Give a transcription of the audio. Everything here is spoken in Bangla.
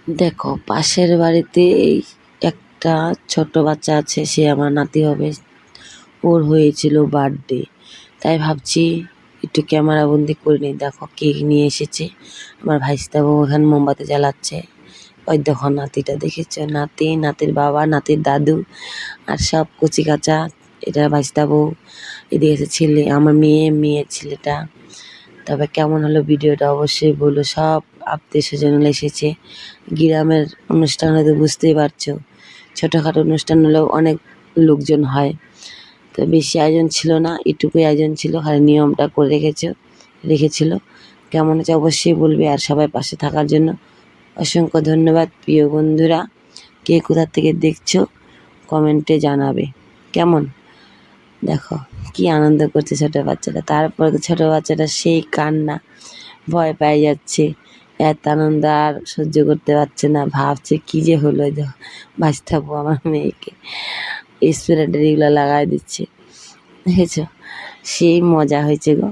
দেখো পাশের বাড়িতে একটা ছোট বাচ্চা আছে, সে আমার নাতি হবে। ওর হয়েছিল বার্থডে, তাই ভাবছি একটু ক্যামেরা বন্দি করে নিই। দেখো কেক নিয়ে এসেছে আমার ভাইস্তাবু, ওখানে মোমবাতি জ্বালাচ্ছে। ওই দেখো নাতিটা, দেখেছ? নাতি, নাতির বাবা, নাতির দাদু আর সব কচি কাঁচা। এটা ভাইস্তাবু, এদিকে এসে ছেলে, আমার মেয়ে, মেয়ের ছেলেটা। তবে কেমন হলো ভিডিওটা অবশ্যই বলো। সব আত্মীয় স্বজন এসেছে। গ্রামের অনুষ্ঠান হলে তো বুঝতেই পারছো, ছোটোখাটো অনুষ্ঠান হলেও অনেক লোকজন হয়। তো বেশি আয়োজন ছিল না, এটুকুই আয়োজন ছিল, খালি নিয়মটা করে রেখেছিল। কেমন হচ্ছে অবশ্যই বলবে, আর সবাই পাশে থাকার জন্য অসংখ্য ধন্যবাদ। প্রিয় বন্ধুরা, কে কোথা থেকে দেখছো কমেন্টে জানাবে। কেমন, দেখো কি আনন্দ করছে ছোটো বাচ্চাটা। তারপরে তো ছোটো বাচ্চাটা সেই কান্না, ভয় পেয়ে যাচ্ছে, এত আনন্দ আর সহ্য করতে পারছে না, ভাবছে কি যে হলো। ভাজতাবো আমার মেয়েকে স্প্রে এগুলো লাগাই দিচ্ছে, দেখেছ? সেই মজা হয়েছে গো।